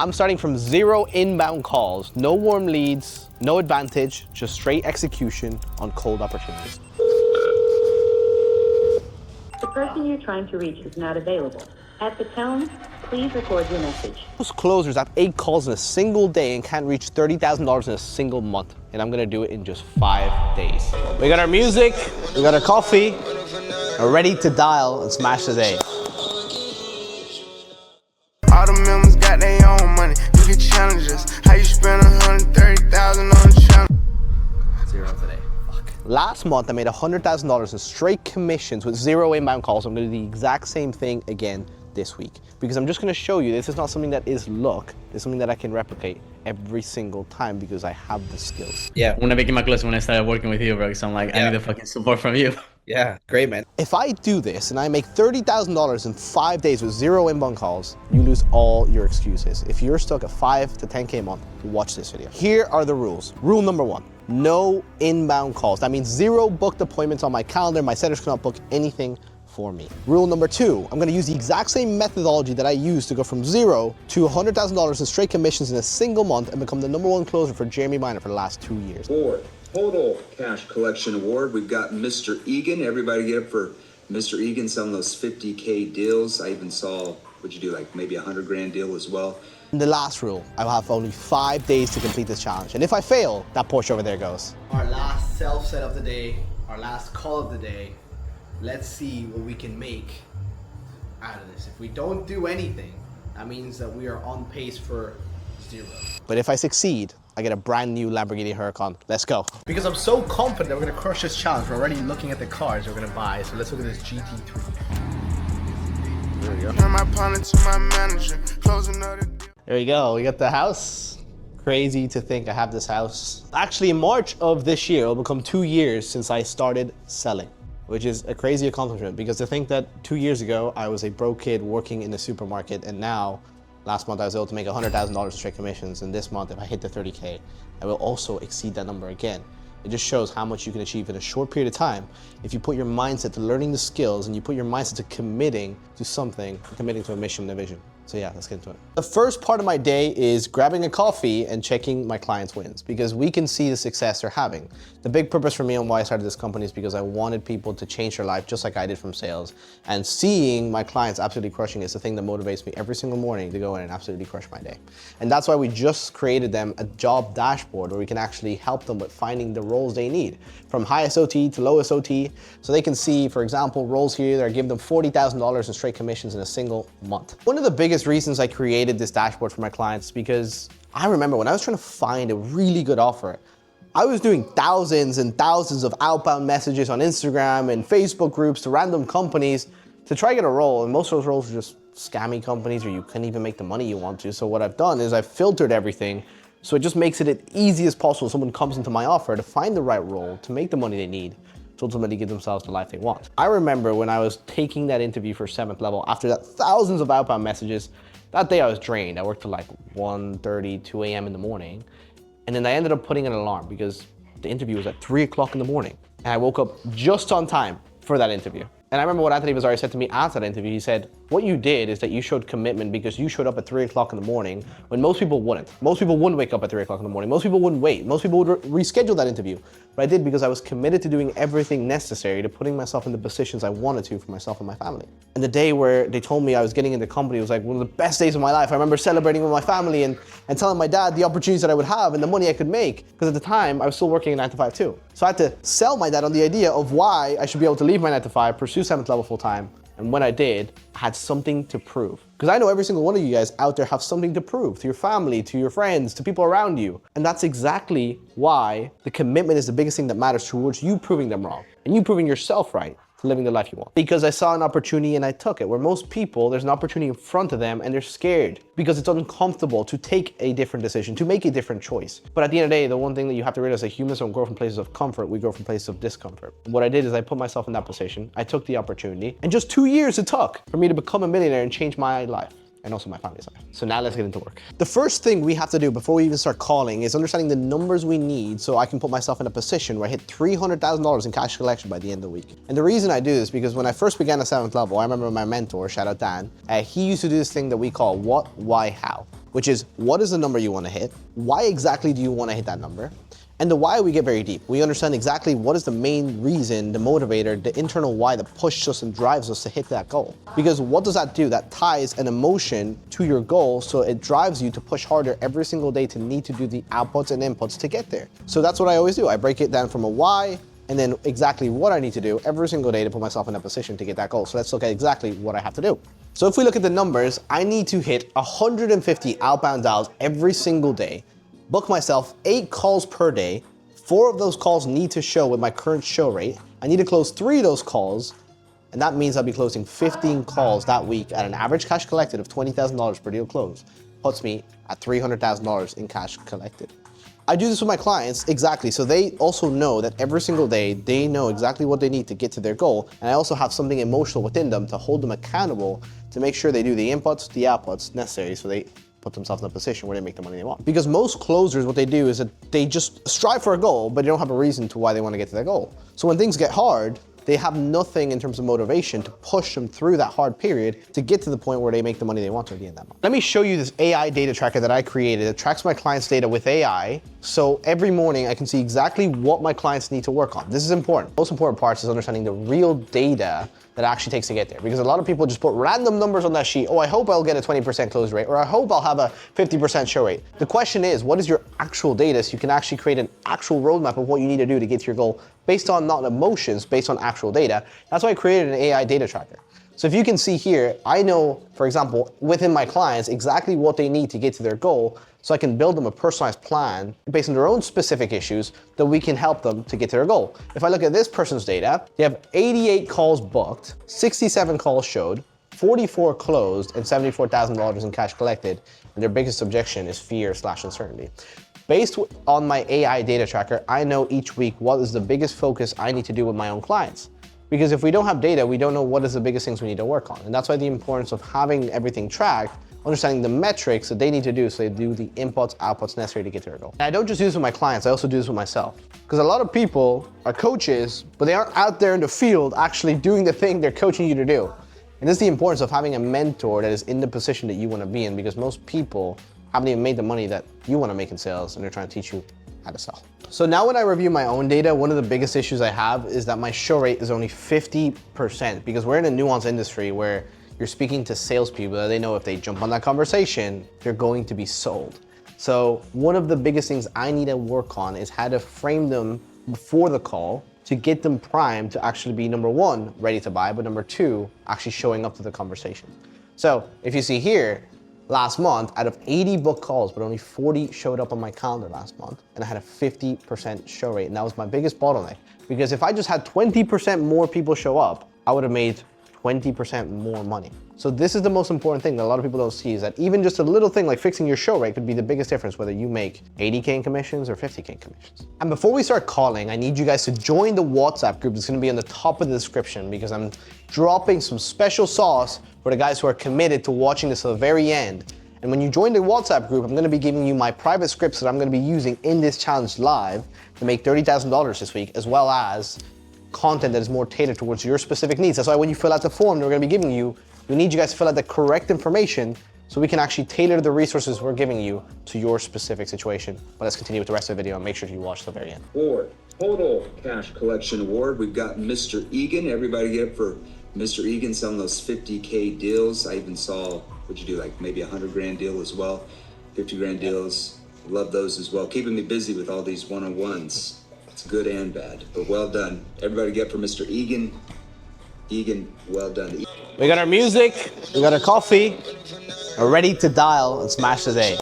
I'm starting from 0 inbound calls, no warm leads, no advantage, just straight execution on cold opportunities. The person you're trying to reach is not available. At the tone, please record your message. Most closers have 8 calls in a single day and can't reach $30,000 in a single month. And I'm gonna do it in just 5 days. We got our music, we got our coffee, we're ready to dial and smash the day. All the members got their own money. You can challenge us. How you spend 130,000 on the channel? 0 today. Fuck. Last month I made $100,000 in straight commissions with 0 inbound calls. I'm gonna do the exact same thing again this week because I'm just gonna show you this is not something that is luck. It's something that I can replicate every single time because I have the skills. Yeah, when I became a close when I started working with you, bro, because I'm like, I need the fucking support from you. Yeah, great, man. If I do this and I make $30,000 in 5 days with 0 inbound calls, you lose all your excuses. If you're stuck at 5 to 10K a month, watch this video. Here are the rules. Rule number 1, no inbound calls. That means 0 booked appointments on my calendar. My setters cannot book anything for me. Rule number 2, I'm gonna use the exact same methodology that I used to go from 0 to $100,000 in straight commissions in a single month and become the #1 closer for Jeremy Minor for the last 2 years. Total cash collection award. We've got Mr. Egan. Everybody get up for Mr. Egan selling those 50K deals. I even saw, what'd you do, like maybe $100 grand deal as well. And the last rule, I will have only 5 days to complete this challenge. And if I fail, that Porsche over there goes. Our last self-set of the day, our last call of the day. Let's see what we can make out of this. If we don't do anything, that means that we are on pace for 0. But if I succeed, I get a brand new Lamborghini Huracan. Let's go. Because I'm so confident that we're gonna crush this challenge, we're already looking at the cars we're gonna buy. So let's look at this GT3. There we go. Turn my partner to my manager. Close another deal. There we go. We got the house. Crazy to think I have this house. Actually, in March of this year, it'll become 2 years since I started selling, which is a crazy accomplishment because to think that 2 years ago, I was a broke kid working in the supermarket and now last month I was able to make $100,000 in straight commissions, and this month if I hit the 30K, I will also exceed that number again. It just shows how much you can achieve in a short period of time if you put your mindset to learning the skills and you put your mindset to committing to something, committing to a mission and a vision. So yeah, let's get into it. The first part of my day is grabbing a coffee and checking my clients' wins because we can see the success they're having. The big purpose for me and why I started this company is because I wanted people to change their life just like I did from sales. And seeing my clients absolutely crushing is the thing that motivates me every single morning to go in and absolutely crush my day. And that's why we just created them a job dashboard where we can actually help them with finding the roles they need from highest OT to lowest OT. So they can see, for example, roles here that are giving them $40,000 in straight commissions in a single month. One of the biggest reasons I created this dashboard for my clients because I remember when I was trying to find a really good offer, I was doing thousands and thousands of outbound messages on Instagram and Facebook groups to random companies to try to get a role, and most of those roles are just scammy companies or you couldn't even make the money you want to. So what I've done is I've filtered everything so it just makes it as easy as possible. Someone comes into my offer to find the right role, to make the money they need, to ultimately give themselves the life they want. I remember when I was taking that interview for 7th level, after that thousands of outbound messages, that day I was drained. I worked till like 1:30, 2 a.m. in the morning. And then I ended up putting an alarm because the interview was at 3 o'clock in the morning. And I woke up just on time for that interview. And I remember what Anthony Vazzari said to me after that interview. He said, what you did is that you showed commitment because you showed up at 3 o'clock in the morning when most people wouldn't. Most people wouldn't wake up at 3 o'clock in the morning. Most people wouldn't wait. Most people would reschedule that interview. But I did because I was committed to doing everything necessary to putting myself in the positions I wanted to for myself and my family. And the day where they told me I was getting into the company was like one of the best days of my life. I remember celebrating with my family and telling my dad the opportunities that I would have and the money I could make. Because at the time, I was still working a 9 to 5 too. So I had to sell my dad on the idea of why I should be able to leave my 9 to 5, pursue 7th level full time. And when I did, I had something to prove. Because I know every single one of you guys out there have something to prove to your family, to your friends, to people around you. And that's exactly why the commitment is the biggest thing that matters towards you proving them wrong and you proving yourself right to living the life you want. Because I saw an opportunity and I took it, where most people, there's an opportunity in front of them and they're scared because it's uncomfortable to take a different decision, to make a different choice. But at the end of the day, the one thing that you have to realize is that humans don't grow from places of comfort, we grow from places of discomfort. And what I did is I put myself in that position, I took the opportunity, and just 2 years it took for me to become a millionaire and change my life. And also my family's life. So now let's get into work. The first thing we have to do before we even start calling is understanding the numbers we need so I can put myself in a position where I hit $300,000 in cash collection by the end of the week. And the reason I do this is because when I first began at 7th level, I remember my mentor, shout out Dan, he used to do this thing that we call what, why, how. which is what is the number you want to hit? Why exactly do you want to hit that number? And the why, we get very deep. We understand exactly what is the main reason, the motivator, the internal why that pushes us and drives us to hit that goal. Because what does that do? That ties an emotion to your goal, so it drives you to push harder every single day to need to do the outputs and inputs to get there. So that's what I always do. I break it down from a why, and then exactly what I need to do every single day to put myself in a position to get that goal. So let's look at exactly what I have to do. So if we look at the numbers, I need to hit 150 outbound dials every single day, book myself 8 calls per day. 4 of those calls need to show with my current show rate. I need to close 3 of those calls, and that means I'll be closing 15 calls that week at an average cash collected of $20,000 per deal closed. Puts me at $300,000 in cash collected. I do this with my clients, exactly, so they also know that every single day they know exactly what they need to get to their goal, and I also have something emotional within them to hold them accountable to make sure they do the inputs, the outputs necessary so they put themselves in a position where they make the money they want. Because most closers, what they do is that they just strive for a goal, but they don't have a reason to why they want to get to their goal. So when things get hard, they have nothing in terms of motivation to push them through that hard period to get to the point where they make the money they want to at the end of that month. Let me show you this AI data tracker that I created. It tracks my clients' data with AI. So every morning I can see exactly what my clients need to work on. This is important. The most important part is understanding the real data that it actually takes to get there. Because a lot of people just put random numbers on that sheet. Oh, I hope I'll get a 20% close rate, or I hope I'll have a 50% show rate. The question is, what is your actual data so you can actually create an actual roadmap of what you need to do to get to your goal based on not emotions, based on actual data. That's why I created an AI data tracker. So if you can see here, I know, for example, within my clients, exactly what they need to get to their goal, so I can build them a personalized plan based on their own specific issues that we can help them to get to their goal. If I look at this person's data, they have 88 calls booked, 67 calls showed, 44 closed, and $74,000 in cash collected, and their biggest objection is fear/uncertainty. Based on my AI data tracker, I know each week what is the biggest focus I need to do with my own clients. Because if we don't have data, we don't know what is the biggest things we need to work on. And that's why the importance of having everything tracked, understanding the metrics that they need to do so they do the inputs, outputs necessary to get to their goal. And I don't just do this with my clients, I also do this with myself. Because a lot of people are coaches, but they aren't out there in the field actually doing the thing they're coaching you to do. And this is the importance of having a mentor that is in the position that you want to be in, because most people haven't even made the money that you want to make in sales, and they're trying to teach you how to sell. So now when I review my own data, one of the biggest issues I have is that my show rate is only 50%, because we're in a nuanced industry where you're speaking to salespeople that they know if they jump on that conversation, they're going to be sold. So one of the biggest things I need to work on is how to frame them before the call to get them primed to actually be, number one, ready to buy, but number two, actually showing up to the conversation. So if you see here, last month, out of 80 booked calls, but only 40 showed up on my calendar last month, and I had a 50% show rate, and that was my biggest bottleneck. Because if I just had 20% more people show up, I would have made 20% more money. So this is the most important thing that a lot of people don't see, is that even just a little thing like fixing your show rate could be the biggest difference, whether you make 80K in commissions or 50K in commissions. And before we start calling, I need you guys to join the WhatsApp group that's gonna be on the top of the description, because I'm dropping some special sauce for the guys who are committed to watching this to the very end. And when you join the WhatsApp group, I'm gonna be giving you my private scripts that I'm gonna be using in this challenge live to make $30,000 this week, as well as content that is more tailored towards your specific needs. That's why when you fill out the form that we're gonna be giving you, we need you guys to fill out the correct information so we can actually tailor the resources we're giving you to your specific situation. But let's continue with the rest of the video and make sure you watch the very end. For total cash collection award, we've got Mr. Egan. Everybody get up for Mr. Egan selling those 50K deals. I even saw, what'd you do, like maybe a 100 grand deal as well, 50 grand deals. Love those as well. Keeping me busy with all these one-on-ones. It's good and bad, but well done. Everybody get up for Mr. Egan. Egan, well done. We got our music, we got our coffee, we're ready to dial and smash the day.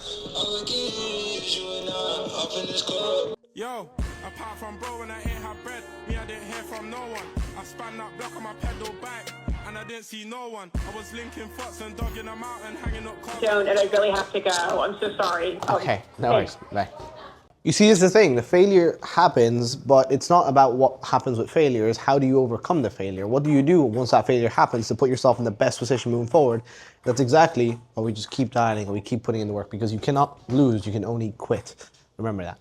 Yo, apart from bro when I ain't have bread, me I didn't hear from no one. I span that block on my pedal bike, and I didn't see no one. I was linking fots and dogging them out and hanging up cars. Joan, and I really have to go. I'm so sorry. Okay, no worries, bye. You see, this is the thing, the failure happens, but it's not about what happens with failure, it's how do you overcome the failure? What do you do once that failure happens to put yourself in the best position moving forward? That's exactly why we just keep dialing and we keep putting in the work, because you cannot lose, you can only quit. Remember that.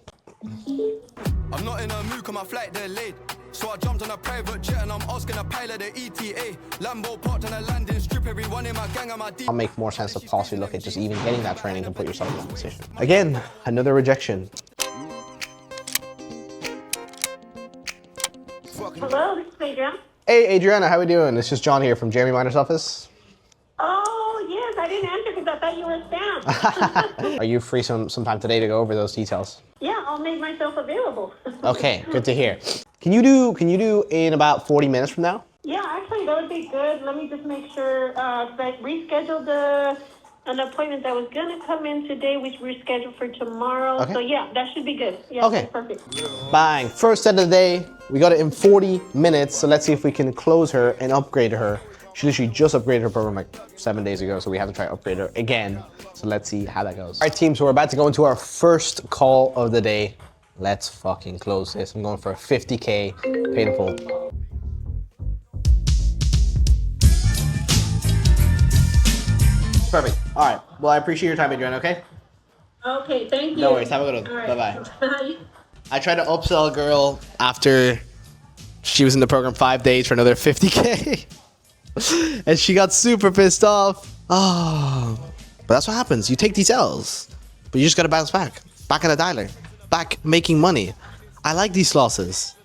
I'm not in a mood, cause my flight delayed. So I jumped on a private jet and I'm asking a pilot the ETA. Lambo parked on a landing strip, everyone in my gang on my It'll make more sense to possibly look at just even getting that training to put yourself in that position. Again, another rejection. Hello, this is Adrian. Hey, Adriana, how we doing? This is John here from Jeremy Miner's office. Oh, yes, I didn't answer because I thought you were spam. Are you free sometime today to go over those details? Yeah, I'll make myself available. Okay, good to hear. Can you do in about 40 minutes from now? Yeah, actually, that would be good. Let me just make sure that I rescheduled an appointment that was going to come in today, which we're scheduled for tomorrow. Okay. So, yeah, that should be good. Yeah, Okay. that's perfect. Bang. First set of the day. We got it in 40 minutes, so let's see if we can close her and upgrade her. She literally just upgraded her program like 7 days ago, so we have to try to upgrade her again. So let's see how that goes. All right, team, so we're about to go into our first call of the day. Let's fucking close this. I'm going for a 50K paid in full. Perfect. All right. Well, I appreciate your time, Adriana, okay? Okay, thank you. No worries. Have a good one. All right. Bye-bye. Bye. I tried to upsell a girl after she was in the program 5 days for another 50K. And she got super pissed off. Oh, but that's what happens. You take these L's, but you just got to bounce back. Back at the dialer. Back making money. I like these losses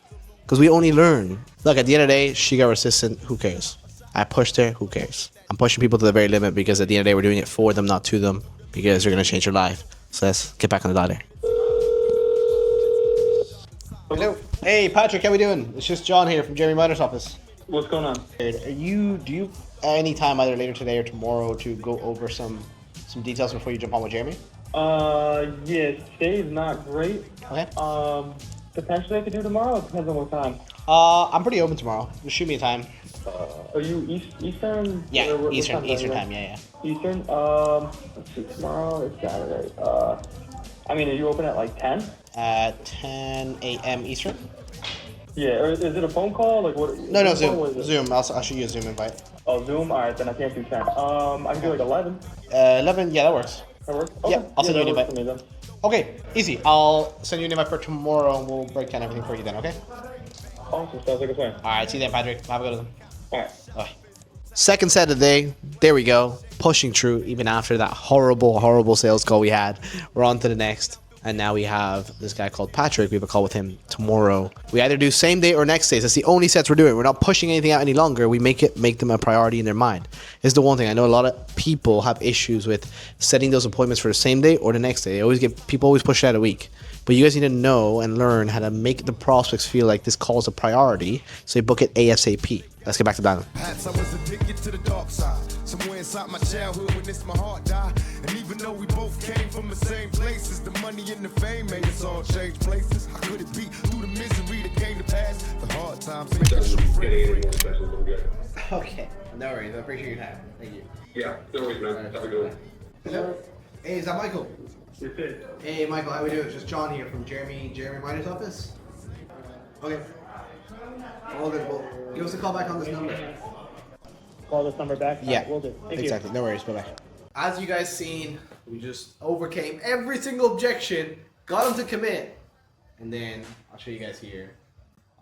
because we only learn. Look, at the end of the day, she got resistant. Who cares? I pushed her. Who cares? I'm pushing people to the very limit because at the end of the day, we're doing it for them, not to them, because they're going to change your life. So let's get back on the dialer. Hello. Hey, Patrick, how we doing? It's just John here from Jeremy Miner's office. What's going on? Do you any time either later today or tomorrow to go over some details before you jump on with Jeremy? Yeah, today's not great. Okay. Potentially I could do tomorrow. It depends on what time. I'm pretty open tomorrow. Just shoot me a time. Are you Eastern? Yeah, What Eastern time, time. Yeah. Eastern. Let's see. Tomorrow is Saturday. I mean, are you open at like 10? 10 a.m. Eastern. Yeah. Or is it a phone call? Like what? No, Zoom. Zoom. I'll shoot you a Zoom invite. Oh, Zoom. All right, then I can't do 10. I can do like 11. 11. Yeah, that works. That works. Okay. Yeah, I'll send you an invite. For me, then. Okay, easy. I'll send you an invite for tomorrow and we'll break down everything for you then, okay? Awesome. Sounds like a plan. Alright, see you then, Patrick. Have a good one. All right. Bye. Second set of the day. There we go. Pushing through even after that horrible sales call we had. We're on to the next. And now we have this guy called Patrick. We have a call with him tomorrow. We either do same day or next day. That's the only sets we're doing. We're not pushing anything out any longer. We make them a priority in their mind. It's the one thing. I know a lot of people have issues with setting those appointments for the same day or the next day. People always push it out a week. But you guys need to know and learn how to make the prospects feel like this call is a priority. So you book it ASAP. Let's get back to that. I was addicted to the dark side. Somewhere inside my childhood when this my heart died. And even though we both came from the same places, the money and the fame made us all change places. How could it be through the misery that came to pass? The hard times make us Okay, no worries. I appreciate your time. Thank you. Yeah, no worries, man. Have a good one. Hello. Hey, is that Michael? It's it. Hey, Michael. How we doing? It's just John here from Jeremy Miner's office. Okay. All good. Well, give us a call back on this number. Call this number back. Yeah, Right, will do. Thank exactly. You. No worries. Bye-bye. As you guys seen, we just overcame every single objection, got him to commit, and then I'll show you guys here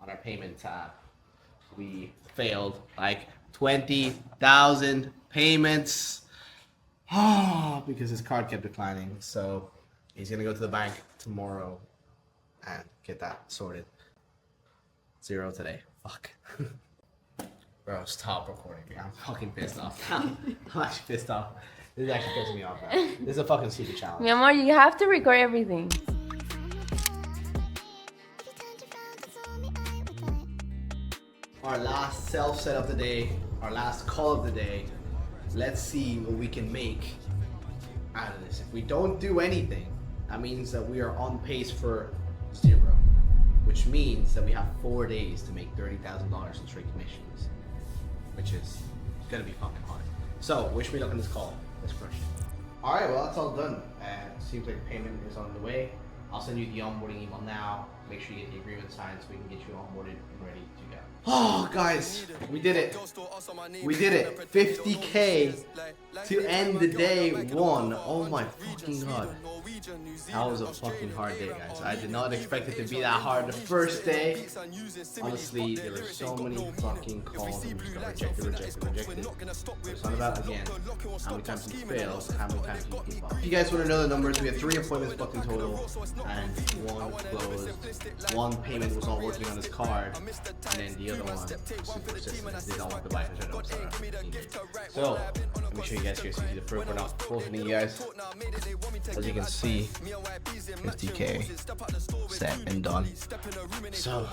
on our payment tab. We failed like 20,000 payments. Because his card kept declining. So he's gonna go to the bank tomorrow and get that sorted. 0 today. Fuck. Bro, stop recording me. I'm fucking pissed off now. I'm actually pissed off. This is actually pissing me off now. This is a fucking stupid challenge. Mi amor, you have to record everything. Our last self-set of the day, our last call of the day. Let's see what we can make out of this. If we don't do anything, that means that we are on pace for 0. Which means that we have 4 days to make $30,000 in straight commissions. Which is gonna be fucking hard. So, wish me luck on this call. Let's crush it. Alright, well that's all done. Seems like payment is on the way. I'll send you the onboarding email now. Make sure you get the agreement signed so we can get you onboarded and ready to go. Oh, guys, we did it. We did it. 50K to end the day one. Oh my fucking god. That was a fucking hard day, guys. I did not expect it to be that hard the first day. Honestly, there were so many fucking calls and we just got rejected. It's not about, again, how many times you fail, how many times you keep up. If you guys want to know the numbers, we had 3 appointments booked in total and 1 closed. 1 payment was not working on his card, and then the other one was super persistent. Did not want to buy it. So, let me show you guys here so you see the proof. We're not closing you guys. As you can see, 50K set and done. So,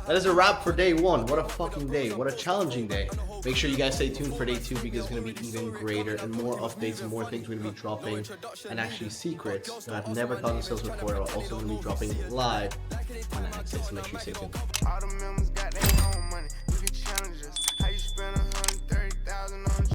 that is a wrap for day 1. What a fucking day. What a challenging day. Make sure you guys stay tuned for day 2 because it's going to be even greater and more updates and more things we're going to be dropping, and actually secrets that I've never taught in sales before are also going to be dropping live on the access. So make sure you stay tuned.